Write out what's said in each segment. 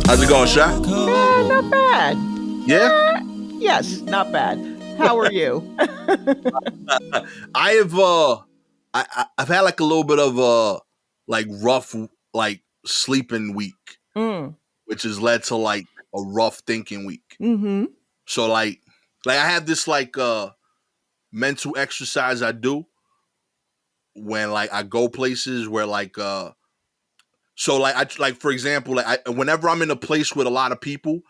How's it going, Sha? Not bad. Yeah? Yes, not bad. How are you? I have I've had like a little bit of a like rough like sleeping week, Mm. which has led to like a rough thinking week. Mm-hmm. So like I have this like mental exercise I do when like I go places where so like I like for example whenever I'm in a place with a lot of people,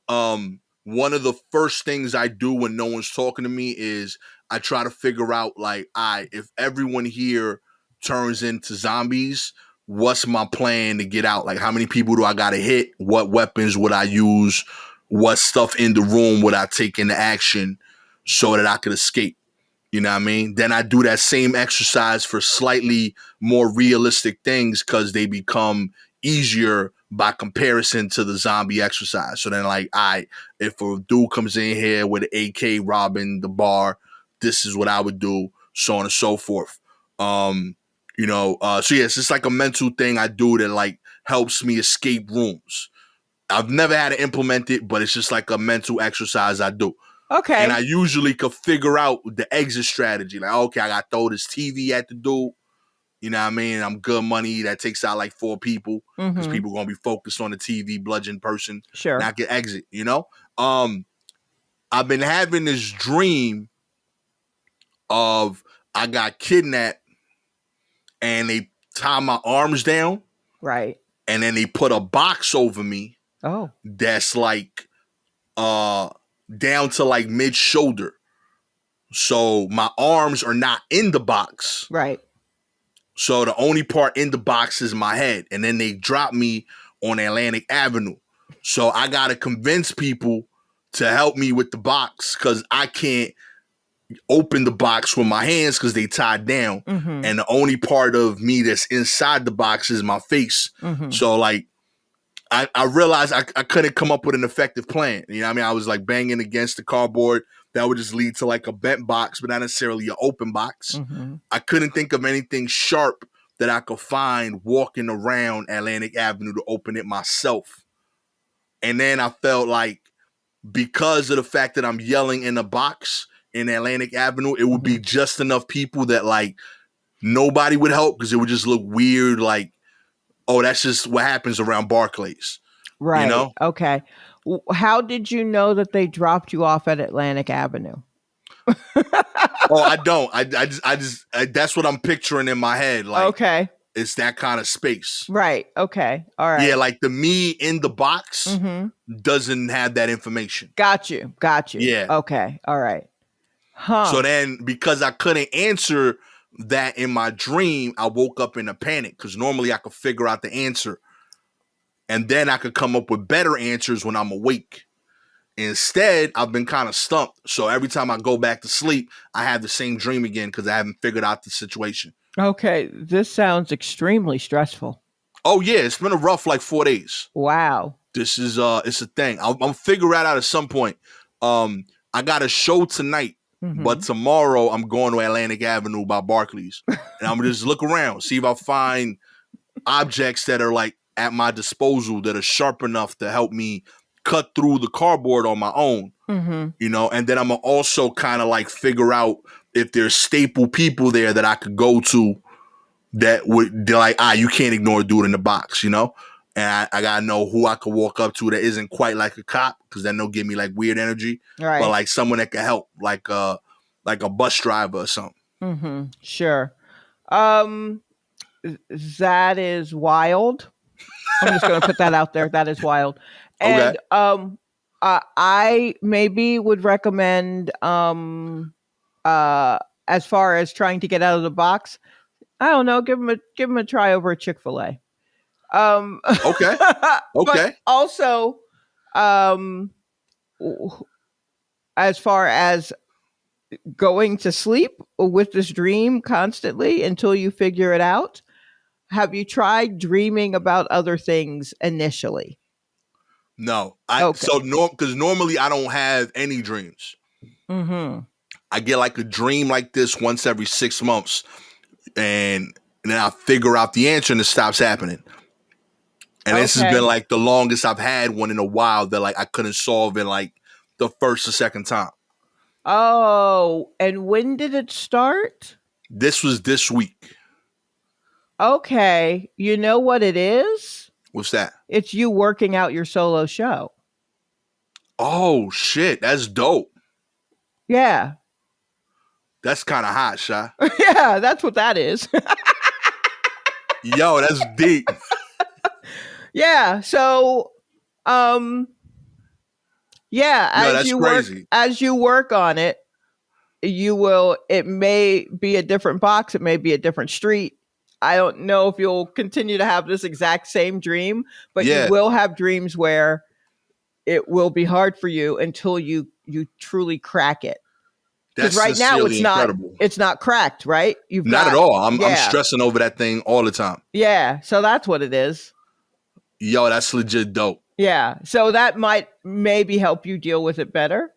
one of the first things I do when no one's talking to me is I try to figure out like, if everyone here turns into zombies, what's my plan to get out? Like, how many people do I gotta hit? What weapons would I use? What stuff in the room would I take into action so that I could escape? You know what I mean? Then I do that same exercise for slightly more realistic things because they become easier by comparison to the zombie exercise. So then, like, if a dude comes in here with an AK robbing the bar, this is what I would do, so on and so forth. So yes, it's like a mental thing I do that like helps me escape rooms. I've never had to implement it, but it's just like a mental exercise I do. And I Okay. usually could figure out the exit strategy. Like, okay, I got to throw this TV at the dude. You know what I mean? I'm good money. That takes out like 4 people because Mm-hmm. people going to be focused on the TV bludgeon person. And Sure. I can exit, you know? I've been having this dream of I got kidnapped and they tie my arms down Right. and then they put a box over me Oh. that's like uh down to like mid shoulder. So my arms are not in the box. Right. So the only part in the box is my head. And then they drop me on Atlantic Avenue. So I got to convince people to help me with the box because I can't open the box with my hands because they tied down. Mm-hmm. And the only part of me that's inside the box is my face. Mm-hmm. So like, I realized I couldn't come up with an effective plan. You know what I mean? I was like banging against the cardboard. That would just lead to like a bent box, but not necessarily an open box. Mm-hmm. I couldn't think of anything sharp that I could find walking around Atlantic Avenue to open it myself. And then I felt like because of the fact that I'm yelling in a box in Atlantic Avenue, it would be just enough people that like nobody would help because it would just look weird. Like, oh, that's just what happens around Barclays, you Right. know? Okay. How did you know that they dropped you off at Atlantic Avenue? Oh, I don't. That's what I'm picturing in my head. Like, Okay. it's that kind of space. Right. Okay. All right. Yeah, like the me in the box Mm-hmm. doesn't have that information. Got you. Got you. Yeah. Okay. All right. Huh. So then, because I couldn't answer that in my dream, I woke up in a panic because normally I could figure out the answer and then I could come up with better answers when I'm awake. Instead, I've been kind of stumped. So every time I go back to sleep, I have the same dream again because I haven't figured out the situation. Okay. This sounds extremely stressful. Oh yeah, it's been a rough like 4 days. Wow. This is it's a thing. I'll figure it out at some point. I got a show tonight, but Mm-hmm. tomorrow I'm going to Atlantic Avenue by Barclays, and I'm gonna just look around, see if I find objects that are like at my disposal that are sharp enough to help me cut through the cardboard on my own. Mm-hmm. You know, and then I'm gonna also kind of like figure out if there's staple people there that I could go to that would they're like, you can't ignore a dude in the box, you know? And I gotta know who I could walk up to that isn't quite like a cop, because then they'll give me like weird energy. Right. But like someone that can help, like a bus driver or something. Mm-hmm. Sure. Um, that is wild. I'm just going to put that out there. That is wild. Okay. And I maybe would recommend as far as trying to get out of the box. I don't know. Give them a try over at Chick-fil-A. Okay. But Okay. also, um, w- as far as going to sleep with this dream constantly until you figure it out, have you tried dreaming about other things initially? No. Okay. Because normally I don't have any dreams. Mm-hmm. I get like a dream like this once every 6 months, and then I figure out the answer and it stops happening. And this has been Okay. like the longest I've had one in a while that like I couldn't solve in like the first or second time. Oh, and when did it start? This was this week. Okay. You know what it is? What's that? It's you working out your solo show. Oh shit, that's dope. Yeah. That's kind of hot, Sha. Yeah, that's what that is. Yo, that's deep. Yeah. So, um, yeah, Yo, that's crazy. as you work on it, you will it may be a different box, it may be a different street. I don't know if you'll continue to have this exact same dream, but you Yeah, will have dreams where it will be hard for you until you truly crack it. Because that's right now sincerely incredible. it's not cracked, right? You've Not at got all. I'm yeah. stressing over that thing all the time. Yeah. So that's what it is. Yo, that's legit dope. Yeah. So that might maybe help you deal with it better.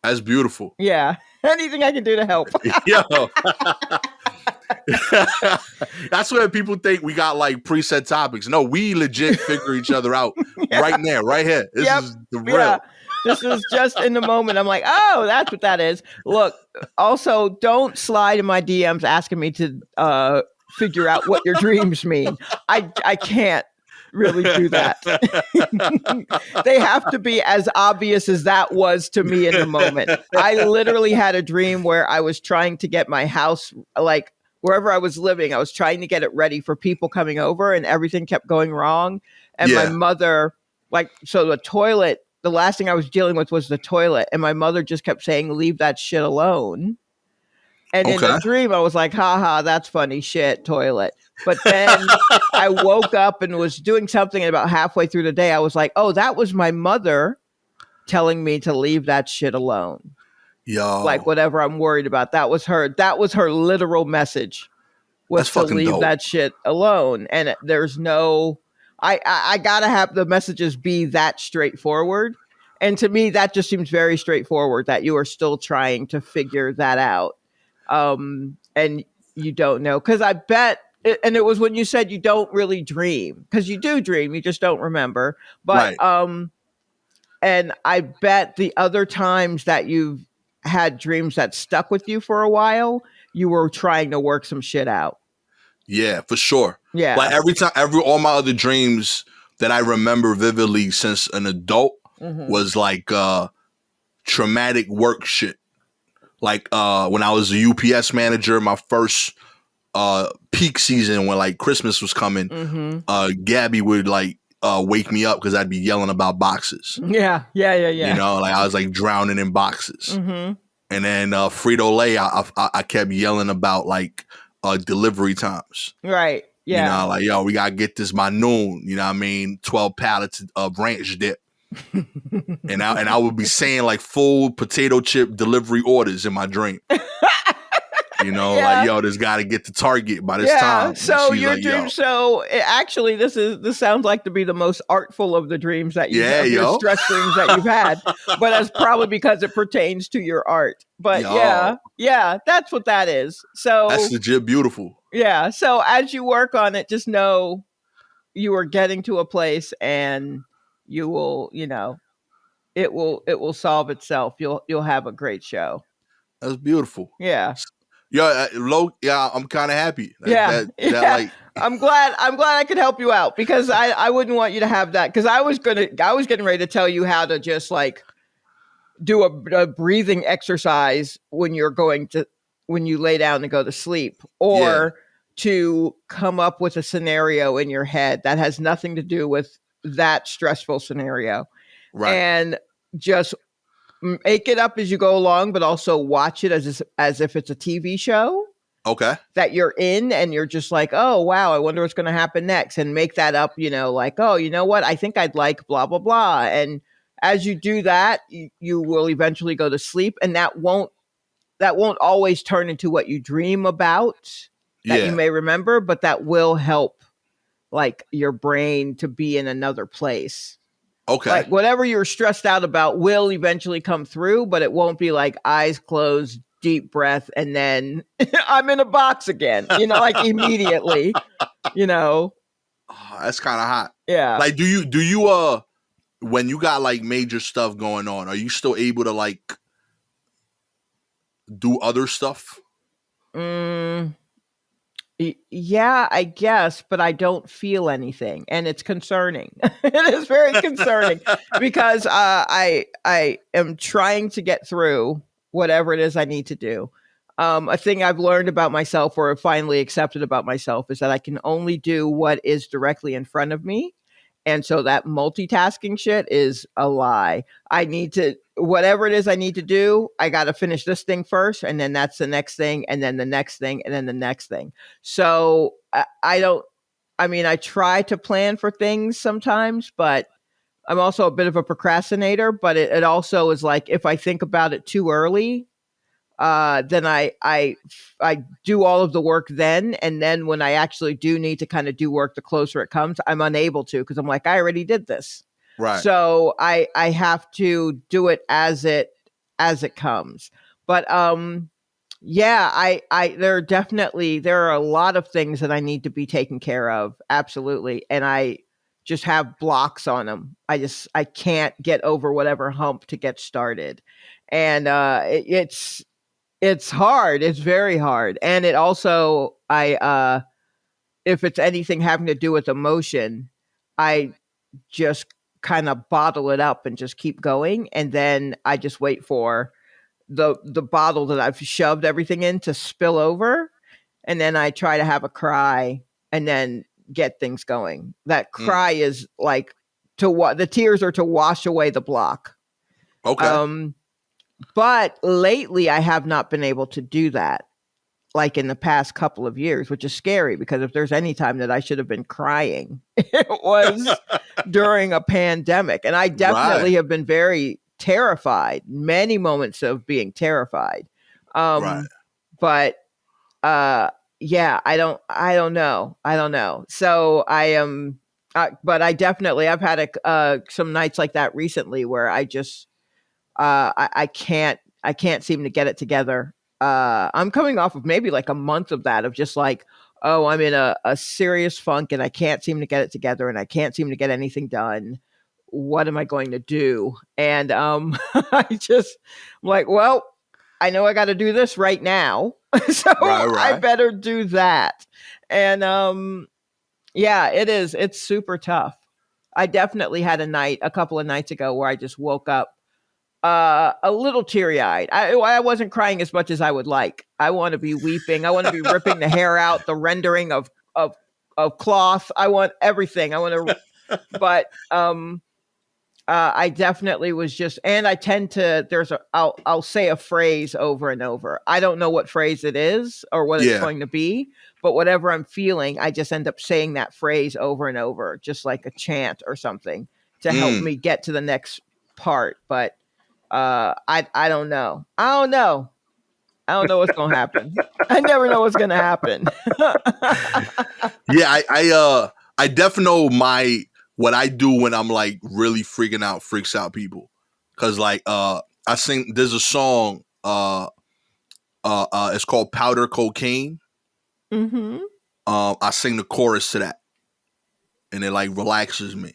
That's beautiful. Yeah. Anything I can do to help. Yo. That's where people think we got like preset topics. No, we legit figure each other out Yeah. right now, right here. This Yep. is the real. Yeah. This is just in the moment. I'm like, oh, that's what that is. Look, also don't slide in my DMs asking me to figure out what your dreams mean. I can't really do that. They have to be as obvious as that was to me in the moment. I literally had a dream where I was trying to get my house, like wherever I was living, I was trying to get it ready for people coming over and everything kept going wrong. And my Yeah. mother, so the toilet, the last thing I was dealing with was the toilet. And my mother just kept saying, leave that shit alone. And in the Okay. dream, I was like, haha, that's funny shit, toilet. But then I woke up and was doing something, and about halfway through the day, I was like, oh, that was my mother telling me to leave that shit alone. Yo. Like whatever I'm worried about. That was her literal message, was That's to fucking leave dope. that shit alone. And there's no I gotta have the messages be that straightforward. And to me, that just seems very straightforward that you are still trying to figure that out. And you don't know. Because I bet, and it was when you said you don't really dream, because you do dream, you just don't remember. But, Right. and I bet the other times that you've had dreams that stuck with you for a while, you were trying to work some shit out. Yeah, for sure. Yeah. Like all my other dreams that I remember vividly since an adult Mhm. was like traumatic work shit. Like when I was a UPS manager, my first peak season when like Christmas was coming, Mhm. Gabby would like wake me up because I'd be yelling about boxes. Yeah. You know, like I was like drowning in boxes. Mhm. And then Frito-Lay, I kept yelling about like delivery times. Right. Yeah. You know, like, yo, we got to get this by noon. You know what I mean? 12 pallets of ranch dip. And I would be saying like full potato chip delivery orders in my dream. You know, Yeah. like, yo, this got to get to Target by this time. And So she's your like, dream. yo. So actually, this sounds like to be the most artful of the dreams that you Yeah, of your yo. stress dreams that you've had. But that's probably because it pertains to your art. But Yo. yeah, that's what that is. So That's legit beautiful. yeah. So as you work on it, just know you are getting to a place, and you will, it will solve itself. You'll have a great show. That's beautiful. Yeah. Yo, I'm kind of happy. Yeah. Like, I'm glad I could help you out, because I wouldn't want you to have that, because I was getting ready to tell you how to just like do a breathing exercise when you lay down to go to sleep, or to come up with a scenario in your head that has nothing to do with that stressful scenario. right. And just make it up as you go along, but also watch it as if it's a TV show Okay. that you're in, and you're just like, oh wow, I wonder what's going to happen next, and make that up, like, oh, you know what, I think I'd like blah blah blah. And as you do that, you will eventually go to sleep, and that won't always turn into what you dream about that you may remember, but that will help like your brain to be in another place. Okay. Like whatever you're stressed out about will eventually come through, but it won't be like eyes closed, deep breath, and then I'm in a box again, like immediately, Oh, that's kind of hot. Yeah. Like, do you when you got like major stuff going on, are you still able to like do other stuff? Mm, yeah, I guess, but I don't feel anything, and it's concerning. It is very concerning because I am trying to get through whatever it is I need to do. A thing I've learned about myself, or finally accepted about myself, is that I can only do what is directly in front of me, and so that multitasking shit is a lie. I need to, whatever it is I need to do, I got to finish this thing first, and then that's the next thing, and then the next thing, and then the next thing. So I don't, I mean, I try to plan for things sometimes, but I'm also a bit of a procrastinator. But it also is like, if I think about it too early, then I do all of the work then, and then when I actually do need to kind of do work, the closer it comes, I'm unable to, because I'm like, I already did this. Right. So I have to do it as it comes. But yeah, I there are a lot of things that I need to be taken care of, absolutely, and I just have blocks on them. I can't get over whatever hump to get started, and it's hard. It's very hard. And it also, if it's anything having to do with emotion, I just kind of bottle it up and just keep going. And then I just wait for the bottle that I've shoved everything in to spill over. And then I try to have a cry and then get things going. That Mm. cry is like to what the tears are to wash away the block. Okay. Um, but lately I have not been able to do that, like in the past couple of years, which is scary, because if there's any time that I should have been crying, it was during a pandemic. And I Right. definitely have been very terrified, many moments of being terrified. Right. But yeah, I don't know. I don't know. So I am but I definitely, I've had some nights like that recently where I just I can't seem to get it together. I'm coming off of maybe like a month of that, of just like, oh, I'm in a serious funk and I can't seem to get it together and I can't seem to get anything done. What am I going to do? And I'm like, well, I know I got to do this right now, so Right. I Right. better do that. And yeah, it's super tough. I definitely had a couple of nights ago where I just woke up a little teary-eyed. I wasn't crying as much as I would like. I want to be weeping. I want to be ripping the hair out, the rendering of cloth. I want everything. I want to, but I definitely was just, and I tend to, I'll say a phrase over and over. I don't know what phrase it is or what it's Yeah. going to be, but whatever I'm feeling, I just end up saying that phrase over and over, just like a chant or something, to help Mm. me get to the next part. But I don't know. I don't know. I don't know what's gonna happen. I never know what's gonna happen. Yeah. I definitely know my what I do when I'm like really freaking out, freaks out people. Cause like I sing. There's a song. It's called Powder Cocaine. Hmm. I sing the chorus to that, and it like relaxes me.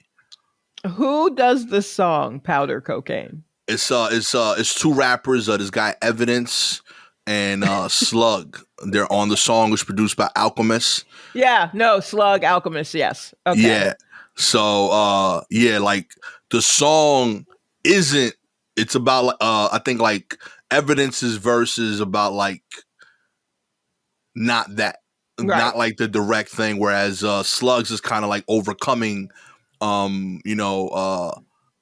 Who does the song "Powder Cocaine"? It's two rappers. This guy Evidence and Slug. They're on the song. It's produced by Alchemist. Yeah, no, Slug Alchemist. Yes. Okay. Yeah. So yeah, like the song isn't. It's about I think like Evidence's verse is about like not that, Right. not like the direct thing. Whereas Slugs is kind of like overcoming, um, you know,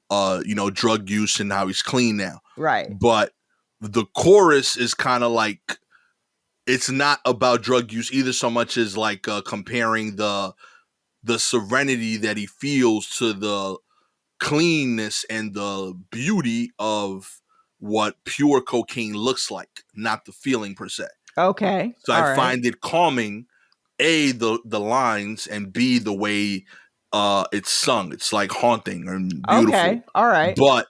uh, drug use and how he's clean now. Right. But the chorus is kind of like it's not about drug use either so much as like comparing the serenity that he feels to the cleanness and the beauty of what pure cocaine looks like, not the feeling per se. Okay. So I All right. find it calming, A, the lines, and B, the way it's sung. It's like haunting and beautiful. Okay. All right. But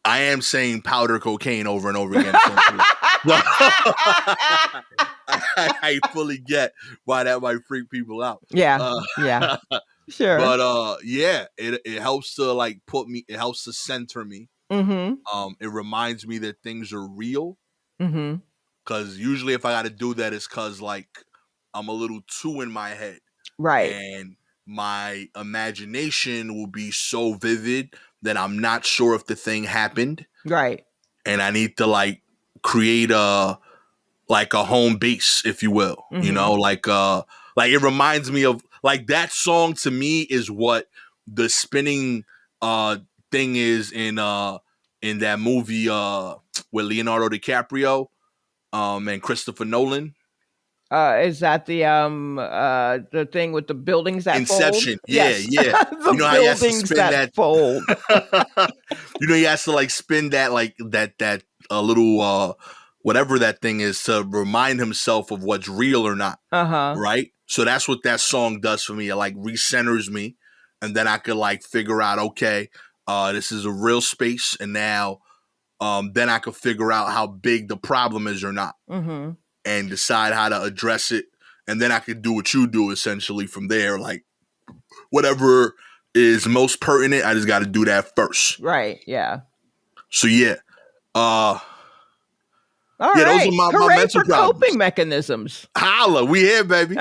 I am saying powder cocaine over and over again essentially. I fully get why that might freak people out. Yeah. Uh, Yeah. Sure. But yeah, it helps to like put me. It helps to center me. Mm-hmm. It reminds me that things are real. Mm-hmm. Because usually, if I got to do that, it's because like I'm a little too in my head, Right. and my imagination will be so vivid that I'm not sure if the thing happened, Right. and I need to like create a home base, if you will. You Mm-hmm. know, like it reminds me of like that song to me is what the spinning uh thing is in that movie with Leonardo DiCaprio and Christopher Nolan. Is that the thing with the buildings that fold? Inception. Yeah, Yes. yeah. You The know how he has to buildings spin that that fold. you know he has to like spin that like that little whatever that thing is to remind himself of what's real or not. Uh-huh. Right? So that's what that song does for me. It like recenters me, and then I could like figure out, okay, this is a real space, and now then I could figure out how big the problem is or not, Mm-hmm. and decide how to address it, and then I could do what you do essentially from there, like whatever is most pertinent. I just got to do that first. Right. Yeah. So yeah, uh, All yeah, those are right. my Hooray mental for coping problems. mechanisms. Holla, we here, baby.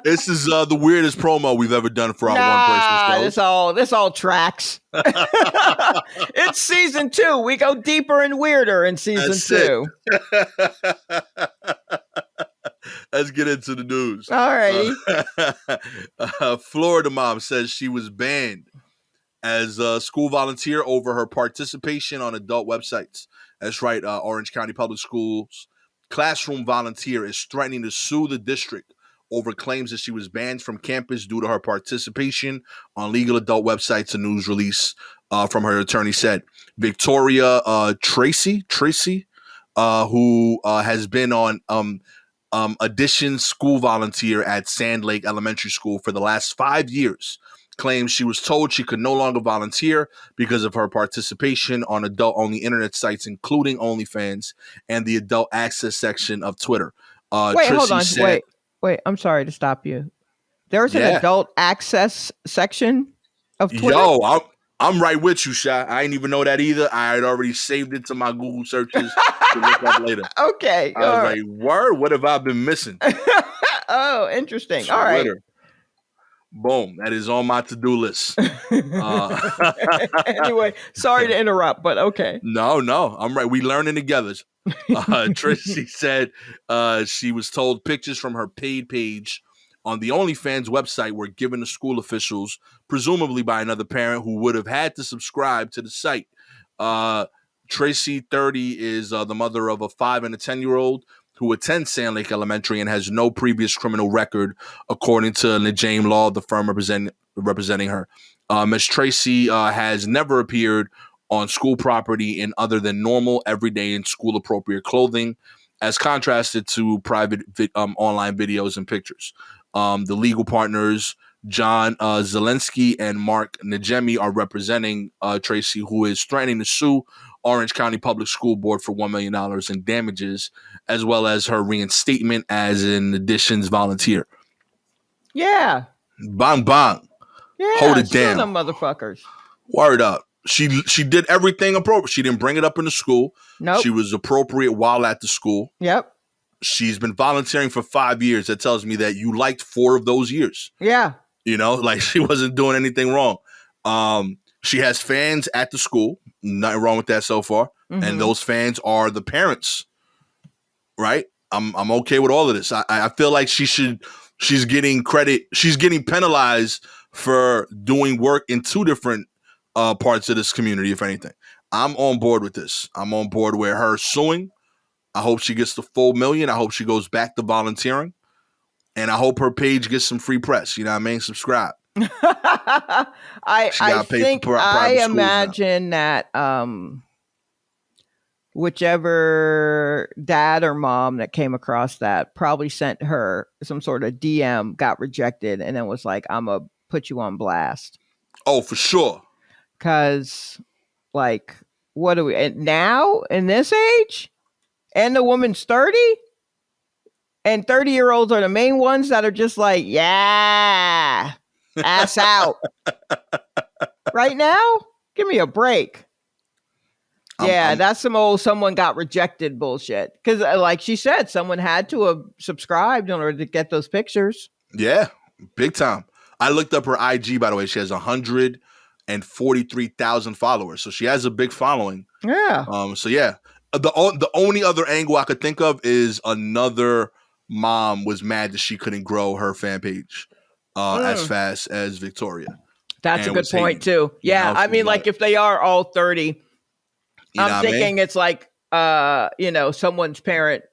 This is the weirdest promo we've ever done for our one person Nah, shows. this all tracks. It's season 2. We go deeper and weirder in season That's it. 2. Let's get into the news. All righty. Florida mom says she was banned as a school volunteer over her participation on adult websites. That's right. Orange County Public Schools classroom volunteer is threatening to sue the district over claims that she was banned from campus due to her participation on legal adult websites. A news release from her attorney said. Victoria Tracy, who has been on addition school volunteer at Sand Lake Elementary School for the last 5 years, claims she was told she could no longer volunteer because of her participation on adult-only internet sites, including OnlyFans and the adult access section of Twitter. Wait, hold Trissy on. said, Wait. I'm sorry to stop you. There's an "Yeah, adult access section of Twitter? yo, I'm right with you, Shy. I didn't even know that either. I had already saved it to my Google searches to look up later. Okay. I was All like, word, what have I been missing? right. Oh, interesting. All right. Twitter. Boom. That is on my to-do list. Anyway, sorry to interrupt, but okay. No, I'm right. We learning together. Tracy said she was told pictures from her paid page on the OnlyFans website were given to school officials, presumably by another parent who would have had to subscribe to the site. Uh, Tracy, 30, is the mother of a 5 and a 10-year-old who attends Sand Lake Elementary and has no previous criminal record, according to Najame Law, the firm representing her. Ms. Tracy has never appeared on school property in other than normal, everyday, and school appropriate clothing, as contrasted to private online videos and pictures. The legal partners, John Zelensky and Mark Najemi, are representing Tracy, who is threatening to sue Orange County Public School Board for $1 million in damages, as well as her reinstatement as an additions volunteer. Yeah. Bang, bang. Hold Yeah. it Sue down. them motherfuckers. Word up. She did everything appropriate. She didn't bring it up in the school. Nope. She was appropriate while at the school. Yep. She's been volunteering for 5 years. That tells me that you liked 4 of those years. Yeah. You know, like she wasn't doing anything wrong. She has fans at the school. Nothing wrong with that so far. Mm-hmm. And those fans are the parents. Right? I'm okay with all of this. I feel like she's getting credit. She's getting penalized for doing work in 2 different parts of this community, if anything. I'm on board with this. I'm on board with her suing. I hope she gets the full $1 million. I hope she goes back to volunteering. And I hope her page gets some free press. You know what I mean? Subscribe. I think I imagine that whichever dad or mom that came across that probably sent her some sort of DM, got rejected, and then was like, I'm going to put you on blast. Oh, for sure. Because, like, what do we, and now in this age? And the woman's 30? And 30-year-olds are the main ones that are just like, yeah, ass out. Right now? Give me a break. Yeah, I'm that's some old someone got rejected bullshit. Because, like she said, someone had to have subscribed in order to get those pictures. Yeah, big time. I looked up her IG, by the way. She has 143,000 followers, so she has a big following. Yeah. So yeah, the only other angle I could think of is another mom was mad that she couldn't grow her fan page as fast as Victoria, That's a and good was point, hating. too. You Yeah. know, I she was mean, like, like, if they are all 30, you know I'm what I mean? thinking it's like, someone's parent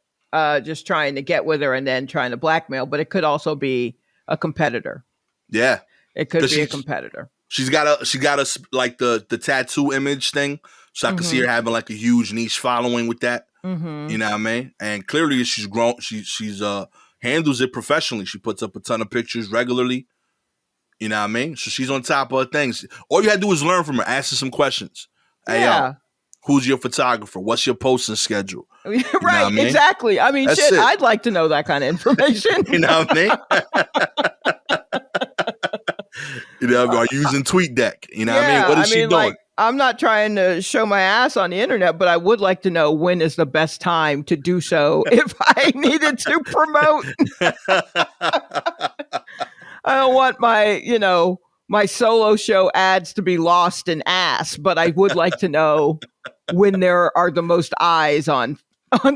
just trying to get with her and then trying to blackmail, but it could also be a competitor. Yeah, It could because be a competitor. she's got a like the tattoo image thing, so I could see her having like a huge niche following with that. You know what I mean? And clearly she's grown. She's handles it professionally. She puts up a ton of pictures regularly. You know what I mean? So she's on top of things. All you had to do is learn from her, ask her some questions. Hey yo, Yeah. who's your photographer? What's your posting schedule? You know Right. what I mean? Exactly. I mean, That's shit, it. I'd like to know that kind of information. You know what I mean? You know, are you using TweetDeck? You know what I mean? Yeah. What I is she mean, doing? like, I'm not trying to show my ass on the internet, but I would like to know when is the best time to do so if I needed to promote. I don't want my solo show ads to be lost in ass, but I would like to know when there are the most eyes on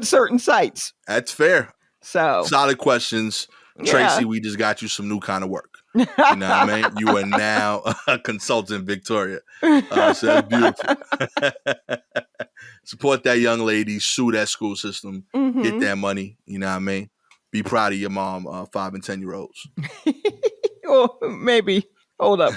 certain sites. That's fair. So, Solid questions. yeah. Tracy, we just got you some new kind of work. You know what I mean? You are now a consultant, Victoria. So that's beautiful. Support that young lady, sue that school system, get Mhm. that money. You know what I mean? Be proud of your mom, 5 and 10-year-olds. Well, maybe. Hold up.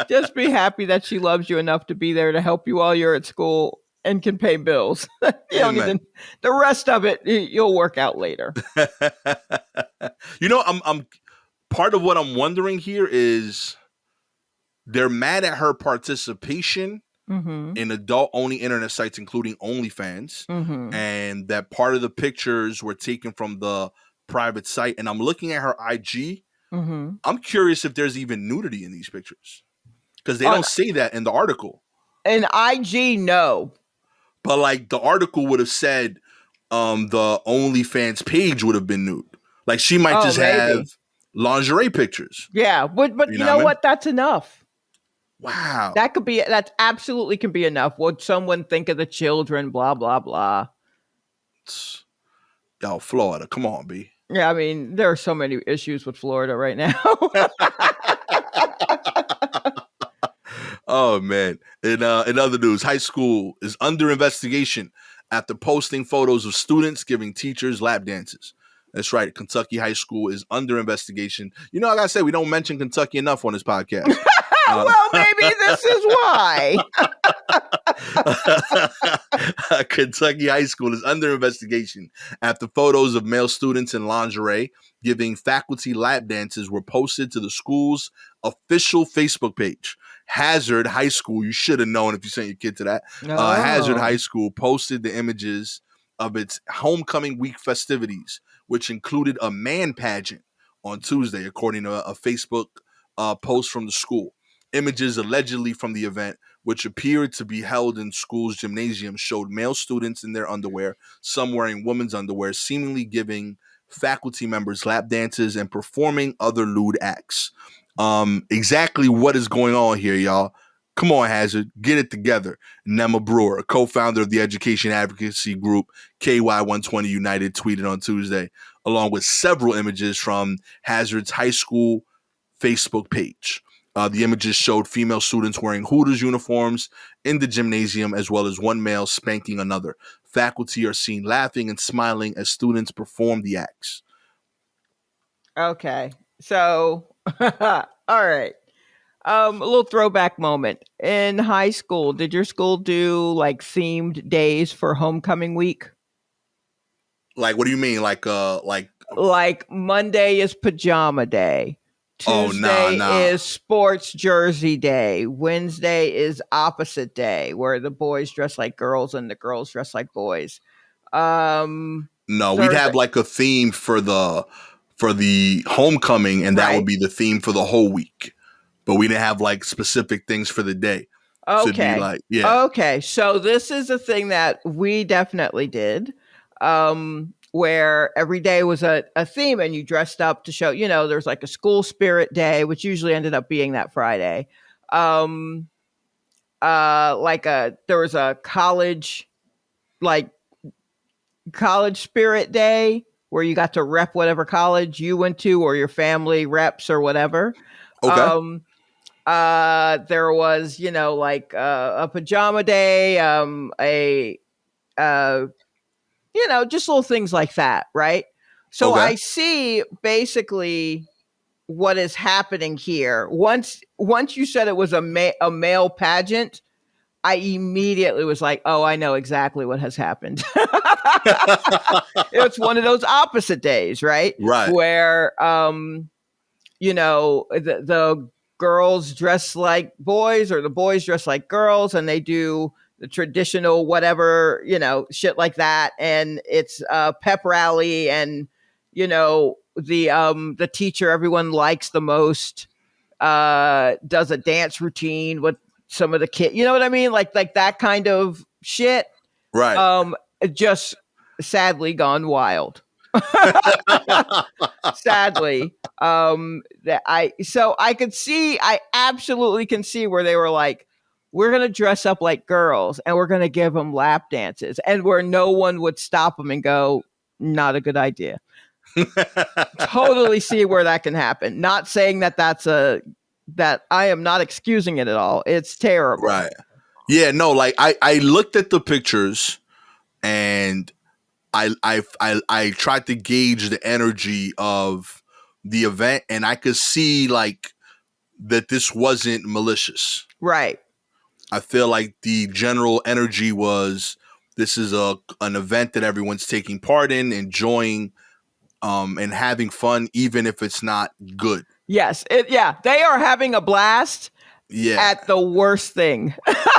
Just be happy that she loves you enough to be there to help you while you're at school and can pay bills. You don't need Amen. the rest of it. You'll work out later. You know, I'm part of what I'm wondering here is they're mad at her participation Mm-hmm. in adult-only internet sites, including OnlyFans, Mm-hmm. and that part of the pictures were taken from the private site. And I'm looking at her IG. Mm-hmm. I'm curious if there's even nudity in these pictures because they On don't say that in the article. an IG, no. But like the article would have said, the OnlyFans page would have been nude. Like she might Oh, just have maybe. lingerie pictures. Yeah, but You you know know what I mean? what? That's enough. Wow. That absolutely can be enough. Would someone think of the children? Blah blah blah. Yo, Florida, come on, B. Yeah, I mean, there are so many issues with Florida right now. Oh man. In other news, high school is under investigation after posting photos of students giving teachers lap dances. That's right. Kentucky high school is under investigation. You know, like I said, we don't mention Kentucky enough on this podcast. Well, maybe this is why. Kentucky high school is under investigation after photos of male students in lingerie giving faculty lap dances were posted to the school's official Facebook page. Hazard High School, you should have known if you sent your kid to that. Hazard High Oh. School posted the images of its homecoming week festivities, which included a man pageant on Tuesday, according to a Facebook post from the school. Images allegedly from the event, which appeared to be held in school's gymnasium, showed male students in their underwear, some wearing women's underwear, seemingly giving faculty members lap dances and performing other lewd acts. Exactly what is going on here, y'all? Come on, Hazard, get it together. Nema Brewer, a co-founder of the education advocacy group KY120 United, tweeted on Tuesday, along with several images from Hazard's high school Facebook page. The images showed female students wearing Hooters uniforms in the gymnasium, as well as one male spanking another. Faculty are seen laughing and smiling as students perform the acts. Okay. So, all right. A little throwback moment. In high school, did your school do like themed days for homecoming week? Like, what do you mean? Like Monday is pajama day. Oh, nah, Tuesday nah. is sports jersey day. Wednesday is opposite day where the boys dress like girls and the girls dress like boys. Um No, we'd Thursday. have like a theme for the homecoming, and that would Right. be the theme for the whole week. But we didn't have like specific things for the day. So it'd be Okay. like, yeah. Okay. So this is a thing that we definitely did. Where every day was a theme and you dressed up to show, there's like a school spirit day, which usually ended up being that Friday. There was a like college spirit day where you got to rep whatever college you went to or your family reps or whatever. Okay. There was, a pajama day, just little things like that, right? So Okay. I see basically what is happening here. Once you said it was a male pageant, I immediately was like, oh, I know exactly what has happened. It's one of those opposite days, right? Right. Where the girls dress like boys or the boys dress like girls and they do the traditional whatever, shit like that. And it's a pep rally and, the teacher everyone likes the most does a dance routine with some of the kids. You know what I mean? Like that kind of shit. Right. Just sadly gone wild. Sadly, I absolutely can see where they were like, we're going to dress up like girls and we're going to give them lap dances, and where no one would stop them and go, not a good idea. Totally see where that can happen. Not saying that that I am not excusing it at all. It's terrible. Right. Yeah, no, like I looked at the pictures and I tried to gauge the energy of the event, and I could see like that this wasn't malicious. Right. I feel like the general energy was this is an event that everyone's taking part in, enjoying, and having fun, even if it's not good. Yes. They are having a blast. Yeah. At the worst thing.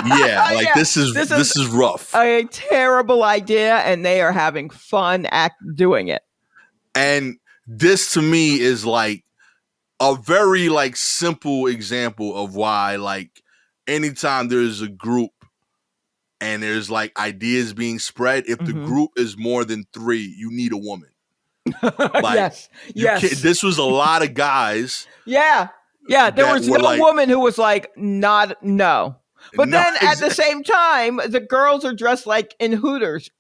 Yeah, like this is rough. A terrible idea, and they are having fun doing it. And this to me is like a very like simple example of why like anytime there's a group and there's like ideas being spread, if the group is more than 3, you need a woman. Like, yes. This was a lot of guys. Yeah. There was no woman who was like, no. But no, then at the same time, the girls are dressed like in Hooters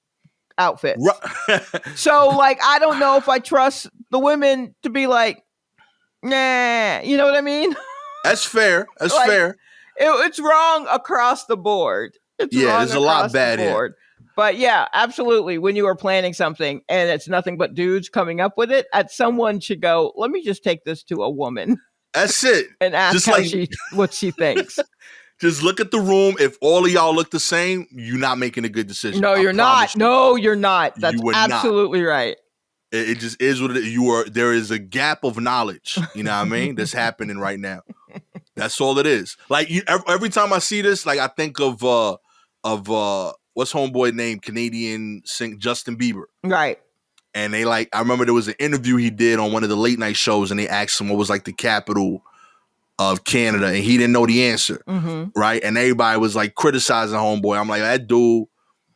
outfits. Right. So like, I don't know if I trust the women to be like, nah, you know what I mean? That's fair. That's like, fair. It's wrong across the board. There's a lot bad here. But yeah, absolutely. When you are planning something and it's nothing but dudes coming up with it, someone should go, let me just take this to a woman. That's it. And ask what she thinks. Just look at the room. If all of y'all look the same, you're not making a good decision. No, you're not. No, you're not. That's absolutely right. It just is what it is. There is a gap of knowledge, you know what I mean? That's happening right now. That's all it is. Like every time I see this, like I think of what's homeboy named Canadian sing Justin Bieber. Right. And they I remember there was an interview he did on one of the late night shows, and they asked him what was like the capital of Canada, and he didn't know the answer. Right. And everybody was like criticizing homeboy. I'm like, that dude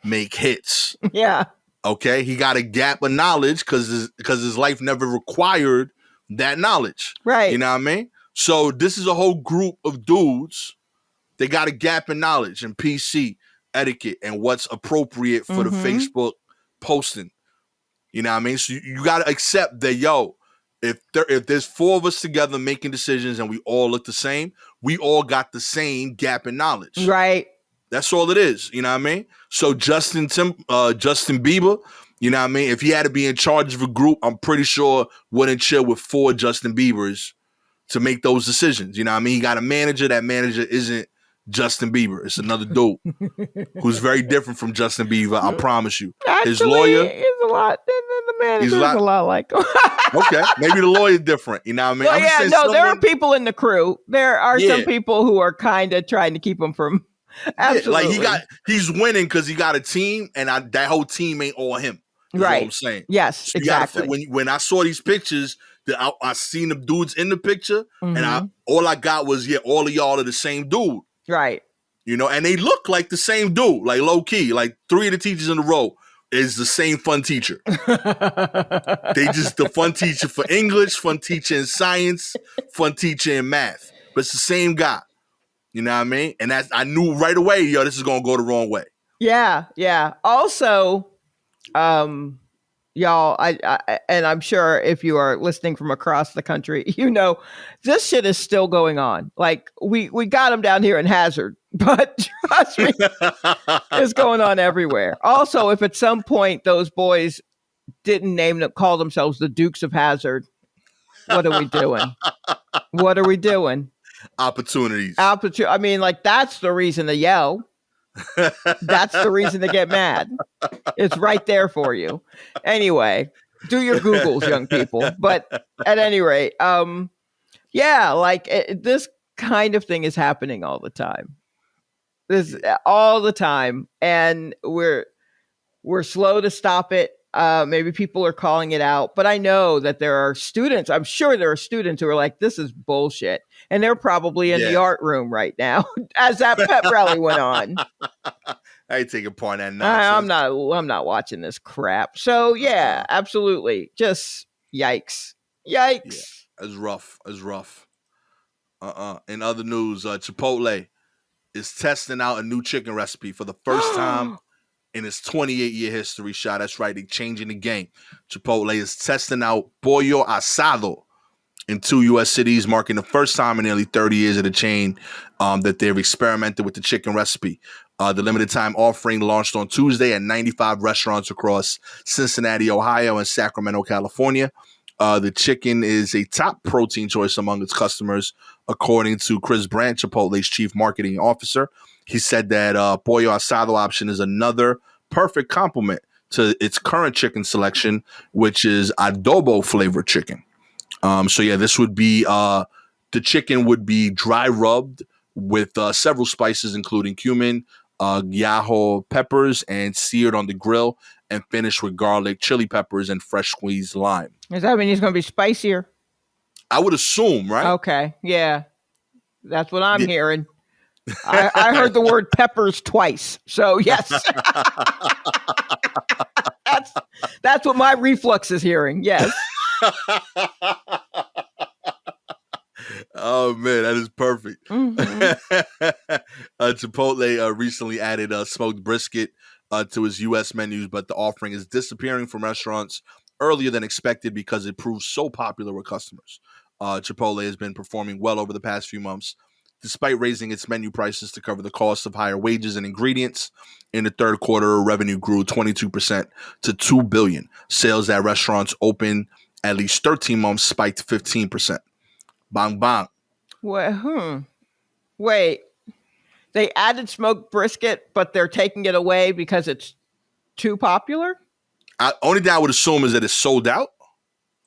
make hits. Yeah. Okay. He got a gap of knowledge because his life never required that knowledge. Right. You know what I mean? So this is a whole group of dudes. They got a gap in knowledge and PC etiquette and what's appropriate for the Facebook posting. You know what I mean? So you got to accept that, yo, if there's 4 of us together making decisions and we all look the same, we all got the same gap in knowledge. Right. That's all it is. You know what I mean? So Justin Bieber, you know what I mean? If he had to be in charge of a group, I'm pretty sure wouldn't chill with 4 Justin Biebers to make those decisions. You know what I mean? He got a manager. That manager isn't Justin Bieber. It's another dude who's very different from Justin Bieber. I promise you. Actually, his lawyer is a lot. The manager is a lot like him. Okay, maybe the lawyer different. You know what I mean? Well, there are people in the crew. There are some people who are kind of trying to keep him from. Absolutely. Like he's winning because he got a team, and that whole team ain't all him. is all I'm Right. saying. Yes, So you got to fit exactly. when I saw these pictures, that I seen the dudes in the picture, and Hmm. all I got was all of y'all are the same dude. Right. And they look like the same dude, like low key, like 3 of the teachers in a row is the same fun teacher. They just the fun teacher for English, fun teacher in science, fun teacher in math. But it's the same guy. You know what I mean? And I knew right away, this is gonna go the wrong way. Yeah, yeah. Also, um, y'all, and I'm sure if you are listening from across the country, this shit is still going on. Like we got them down here in Hazard, but trust me, it's going on everywhere. Also, if at some point those boys didn't call themselves the Dukes of Hazard, what are we doing? What are we doing? Opportunities. I mean, like that's the reason to yell. That's the reason to get mad. It's right there for you. Anyway, do your Googles, young people. But at any rate, yeah, like this kind of thing is happening all the time. All the time, and we're slow to stop it. Maybe people are calling it out, but I know that there are students. I'm sure there are students who are like, "This is bullshit," and they're probably in the art room right now as that pep rally went on. I ain't taking part in that nonsense. I'm not watching this crap. So yeah, absolutely. Just yikes. Yikes. Yeah, it's rough. It's rough. In other news, Chipotle is testing out a new chicken recipe for the first time in its 28-year history. Shot. That's right. They're changing the game. Chipotle is testing out pollo asado in 2 U.S. cities, marking the first time in nearly 30 years of the chain that they've experimented with the chicken recipe. The limited time offering launched on Tuesday at 95 restaurants across Cincinnati, Ohio, and Sacramento, California. The chicken is a top protein choice among its customers, according to Chris Brandt, Chipotle's chief marketing officer. He said that pollo asado option is another perfect complement to its current chicken selection, which is adobo flavored chicken. So yeah, this would be the chicken would be dry rubbed with several spices, including cumin, Yaho peppers, and seared on the grill and finished with garlic, chili peppers, and fresh squeezed lime. Does that mean it's going to be spicier? I would assume, right? Okay, yeah, that's what I'm hearing. I heard the word peppers twice, so yes, that's what my reflux is hearing. Yes. Oh man, that is perfect. Mm-hmm. Chipotle recently added smoked brisket to its U.S. menus, but the offering is disappearing from restaurants earlier than expected because it proved so popular with customers. Chipotle has been performing well over the past few months, despite raising its menu prices to cover the cost of higher wages and ingredients. In the third quarter, revenue grew 22% to $2 billion. Sales at restaurants open at least 13 months spiked 15%. Bang, bang. Wait, they added smoked brisket, but they're taking it away because it's too popular? Only thing I would assume is that it's sold out.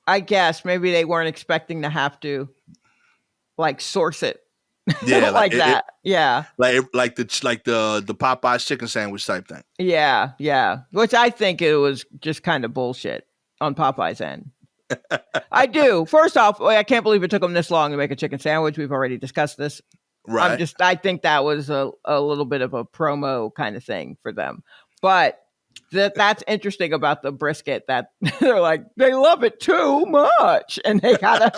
I guess maybe they weren't expecting to have to source it. Yeah, like that. Yeah. Like the Popeyes chicken sandwich type thing. Yeah, yeah. Which I think it was just kind of bullshit on Popeye's end. I do. First off, I can't believe it took them this long to make a chicken sandwich. We've already discussed this. Right. I think that was a little bit of a promo kind of thing for them. But that's interesting about the brisket, that they're like, they love it too much. And they gotta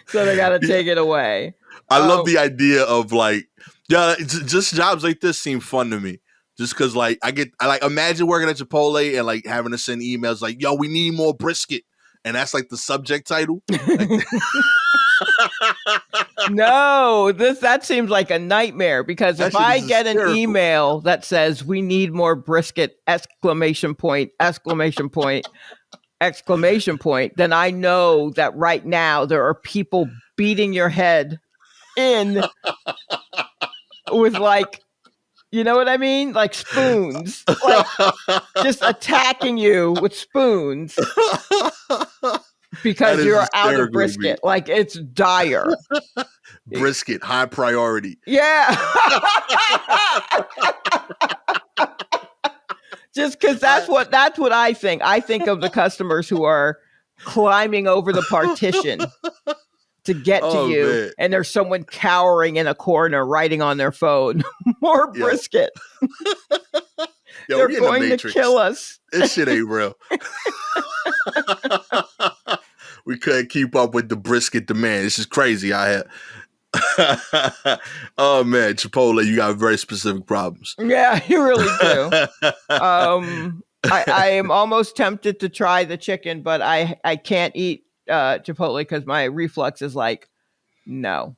so they gotta take it away. I love the idea of just jobs like this seem fun to me. Just because I imagine working at Chipotle and having to send emails like, yo, we need more brisket. And that's the subject title. No, that seems like a nightmare, because if I get an email that says we need more brisket, exclamation point, then I know that right now there are people beating your head in with you know what I mean? Like spoons, just attacking you with spoons because you're out of brisket. It's dire. Brisket, high priority. Yeah. Just because that's what I think. I think of the customers who are climbing over the partition to get to Oh you, man, and there's someone cowering in a corner writing on their phone. More yo, brisket. yo, They're we in the going to kill Matrix. us. This shit ain't real. We couldn't keep up with the brisket demand. This is crazy out here. Oh man, Chipotle, you got very specific problems. Yeah, you really do. I am almost tempted to try the chicken, but I can't eat Chipotle because my reflux is like, no.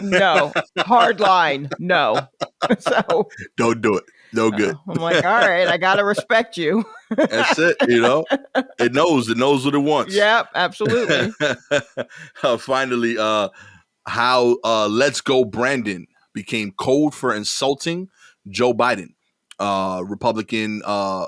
No. Hard line. No. So Don't do it. No good. I'm like, all right, I gotta respect you. That's it. It knows. It knows what it wants. Yep, absolutely. Finally, how "Let's Go Brandon" became code for insulting Joe Biden. Republican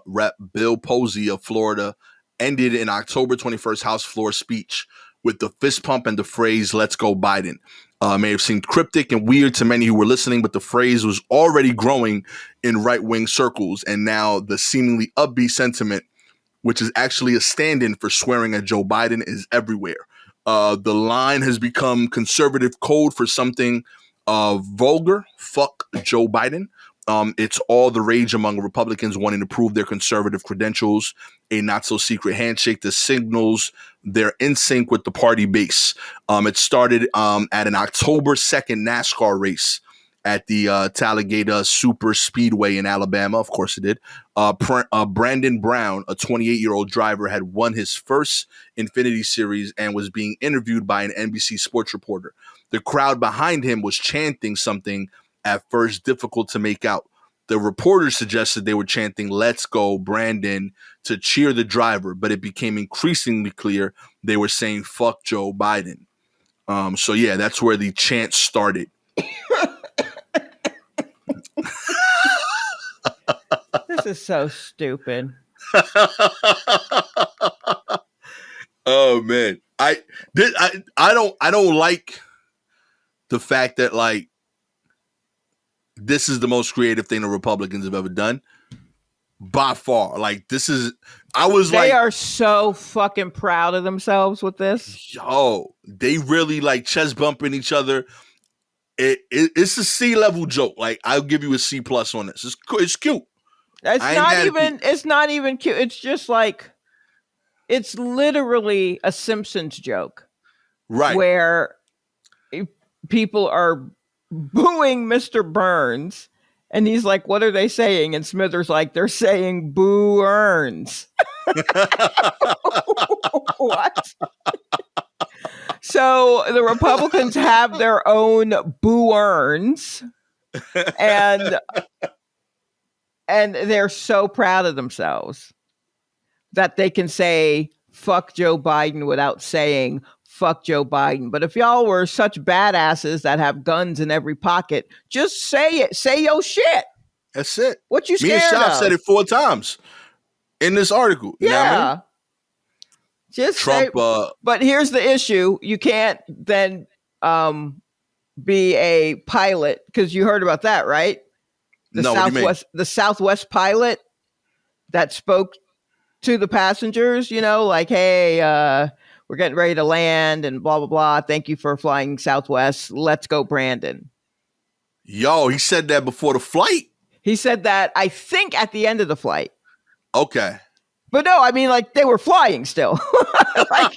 Rep Bill Posey of Florida ended an October 21st House floor speech with the fist pump and the phrase "Let's go Biden." May have seemed cryptic and weird to many who were listening, but the phrase was already growing in right-wing circles, and now the seemingly upbeat sentiment, which is actually a stand-in for swearing at Joe Biden, is everywhere. The line has become conservative code for something vulgar. Fuck Joe Biden. It's all the rage among Republicans wanting to prove their conservative credentials, a not-so-secret handshake that signals they're in sync with the party base. It started at an October 2nd NASCAR race at the Talladega Super Speedway in Alabama. Of course it did. Brandon Brown, a 28-year-old driver, had won his first Infinity Series and was being interviewed by an NBC sports reporter. The crowd behind him was chanting something at first difficult to make out. The reporters suggested they were chanting "Let's go, Brandon" to cheer the driver, but it became increasingly clear they were saying "Fuck Joe Biden." So yeah, that's where the chant started. This is so stupid. Oh man, I don't like the fact that like this is the most creative thing the Republicans have ever done by far. Like this is, I was They like, are so fucking proud of themselves with this. yo, they really like chest bumping each other. It's a C-level joke. Like I'll give you a C+ on this. It's cute. I ain't mad at people. It's not even cute. It's just like it's literally a Simpsons joke. Right. Where people are booing Mr. Burns, and he's like, "What are they saying?" And Smithers like, "They're saying Boo Earns." What? So the Republicans have their own Boo Earns, and they're so proud of themselves that they can say "fuck Joe Biden" without saying "fuck Joe Biden." But if y'all were such badasses that have guns in every pocket, just say it. Say your shit. That's it. What you Me and scared Shop of? said it 4 times in this article. You know what I mean? Just Trump. say. But here's the issue: you can't then be a pilot because you heard about that, right? No, what do you mean? The Southwest pilot that spoke to the passengers, like, "Hey, we're getting ready to land and blah, blah, blah. Thank you for flying Southwest. Let's go, Brandon." Yo, he said that before the flight? He said that, I think, at the end of the flight. Okay. But no, I mean, like, they were flying still. Like,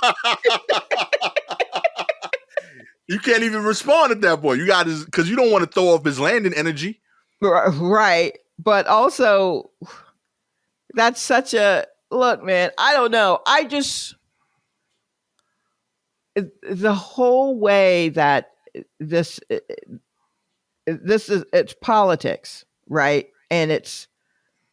you can't even respond at that point. You got to, because you don't want to throw off his landing energy. Right. But also, that's such a look, man. I don't know. The whole way that this is, it's politics, right? And it's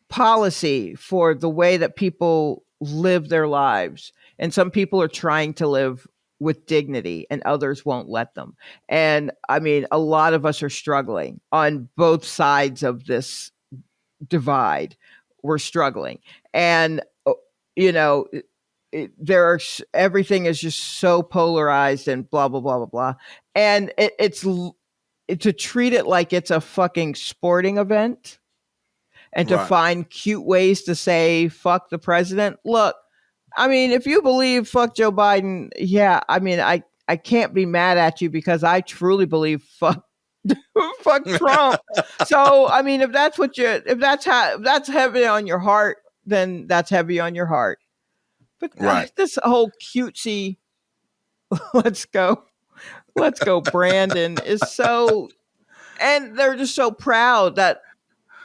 policy for the way that people live their lives. And some people are trying to live with dignity and others won't let them. And I mean, a lot of us are struggling on both sides of this divide. We're struggling. And, you know, everything is just so polarized and blah, blah, blah, blah, blah. And it's to treat it like it's a fucking sporting event and to Right. find cute ways to say fuck the president. Look, I mean, if you believe fuck Joe Biden, yeah, I mean, I can't be mad at you because I truly believe fuck fuck Trump. So, I mean, if that's what you if that's heavy on your heart, then that's heavy on your heart. But Right. this whole cutesy let's go Brandon is so, and they're just so proud that,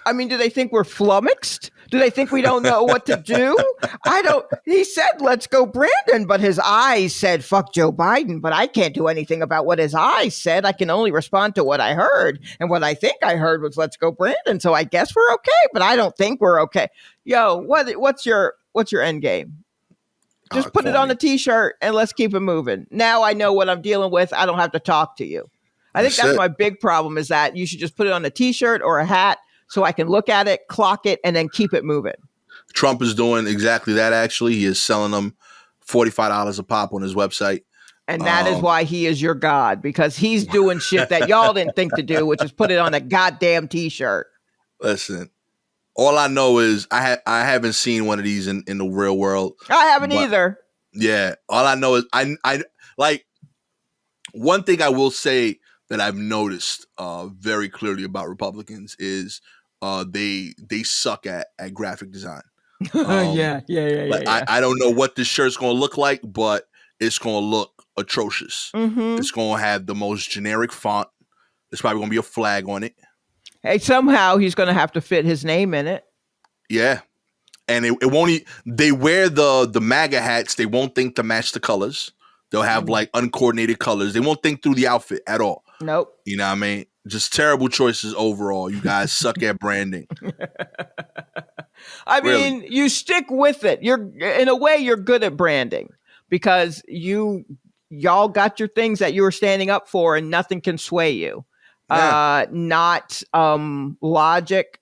I mean, do they think we're flummoxed? Do they think we don't know what to do? I don't. He said, let's go, Brandon, but his eyes said, fuck Joe Biden. But I can't do anything about what his eyes said. I can only respond to what I heard. And what I think I heard was, let's go, Brandon. So I guess we're okay, but I don't think we're okay. Yo, what's your end game? Just put it on Corny. a t-shirt and let's keep it moving. Now I know what I'm dealing with. I don't have to talk to you. I think that's it. my big problem, is that you should just put it on a t-shirt or a hat so I can look at it, clock it, and then keep it moving. Trump is doing exactly that, actually. He is selling them $45 a pop on his website. And that is why he is your god, because he's doing shit that y'all didn't think to do, which is put it on a goddamn t-shirt. Listen, all I know is I haven't seen one of these in the real world. I haven't either. Yeah. All I know is I like, one thing I will say that I've noticed very clearly about Republicans is they suck at graphic design. Yeah. I don't know what this shirt's gonna look like, but it's gonna look atrocious. Mm-hmm. It's gonna have the most generic font. There's probably gonna be a flag on it. Hey, somehow he's going to have to fit his name in it. Yeah. And it won't. They wear the MAGA hats. They won't think to match the colors. They'll have like uncoordinated colors. They won't think through the outfit at all. Nope. You know what I mean? Just terrible choices overall. You guys suck at branding. I mean, you stick with it. In a way, you're good at branding because y'all got your things that you were standing up for, and nothing can sway you. Yeah. Not logic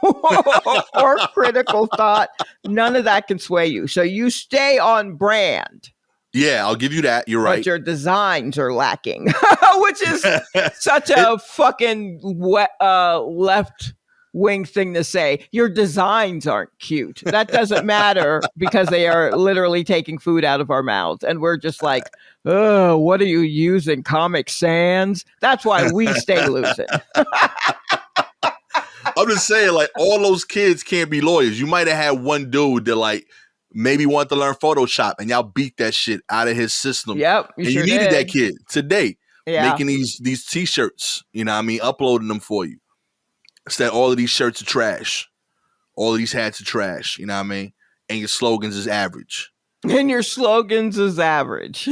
or critical thought. None of that can sway you. So you stay on brand. Yeah, I'll give you that. You're right. But your designs are lacking, which is such a fucking left wing thing to say. Your designs aren't cute. That doesn't matter because they are literally taking food out of our mouths. And we're just like, oh, what are you using? Comic Sans? That's why we stay losing. I'm just saying, like, all those kids can't be lawyers. You might have had one dude that, like, maybe wanted to learn Photoshop, and y'all beat that shit out of his system. Yep, you needed that kid today, yeah, making these t-shirts. You know what I mean? Uploading them for you. Instead, all of these shirts are trash. All of these hats are trash. You know what I mean? And your slogans is average. And your slogans is average.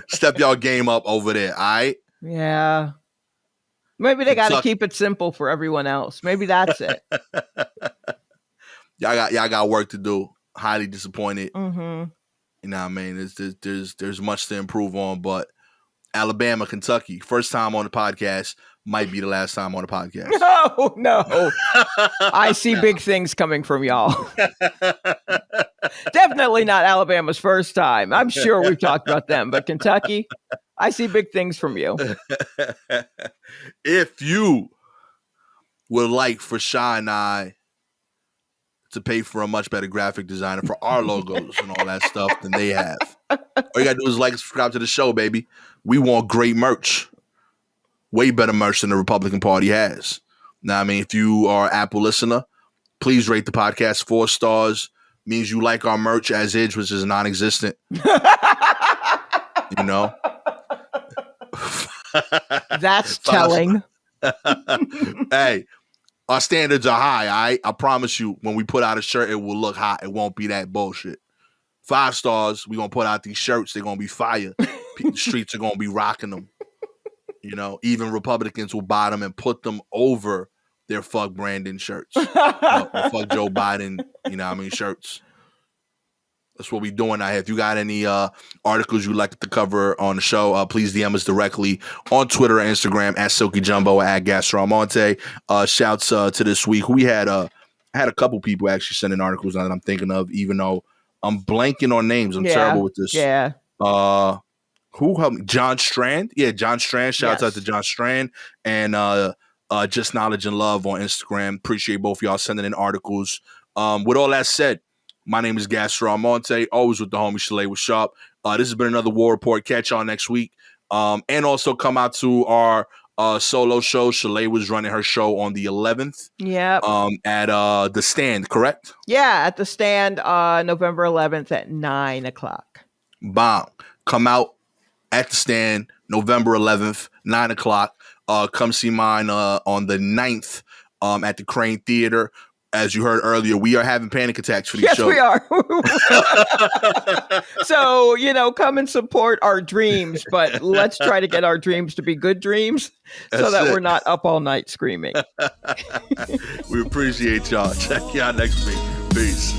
Step y'all game up over there, all right? Yeah. Maybe they got to keep it simple for everyone else. Maybe that's it. Y'all got work to do. Highly disappointed. Mm-hmm. You know what I mean? There's much to improve on, but Alabama, Kentucky, first time on the podcast, might be the last time on the podcast. No. I see big things coming from y'all. Definitely not Alabama's first time. I'm sure we've talked about them, but Kentucky, I see big things from you. If you would like for Shy and I to pay for a much better graphic designer for our logos and all that stuff than they have, all you gotta do is like and subscribe to the show, baby. We want great merch. Way better merch than the Republican Party has. Now, I mean, if you are an Apple listener, please rate the podcast 4 stars. Means you like our merch as is, which is non-existent. You know? That's telling. Hey, our standards are high, all right? I promise you, when we put out a shirt, it will look hot. It won't be that bullshit. 5 stars, we're going to put out these shirts. They're going to be fire. The streets are going to be rocking them. You know, even Republicans will buy them and put them over their fuck Brandon shirts. Or fuck Joe Biden, you know what I mean, shirts. That's what we're doing out here. If you got any articles you'd like to cover on the show, please DM us directly on Twitter and Instagram at Silky Jumbo, at Gastor Almonte. Shouts to this week. We had I had a couple people actually sending articles that I'm thinking of, even though I'm blanking on names. I'm terrible with this. Yeah. Who helped me? John Strand. Yeah, John Strand. Shouts out to John Strand. And Just Knowledge and Love on Instagram. Appreciate both of y'all sending in articles. With all that said, my name is Gastor Almonte, always with the homie Shalewa Sharpe. This has been another War Report. Catch y'all next week. And also come out to our solo show. Shalewa's running her show on the 11th. Yep. At The Stand, correct? Yeah, at The Stand, November 11th at 9 o'clock. Bomb. Come out at The Stand, November 11th, 9 o'clock. Come see mine on the 9th at the Crane Theater. As you heard earlier, we are having panic attacks for these shows. Yes, we are. So, come and support our dreams, but let's try to get our dreams to be good dreams so that we're not up all night screaming. We appreciate y'all. Check y'all next week. Peace.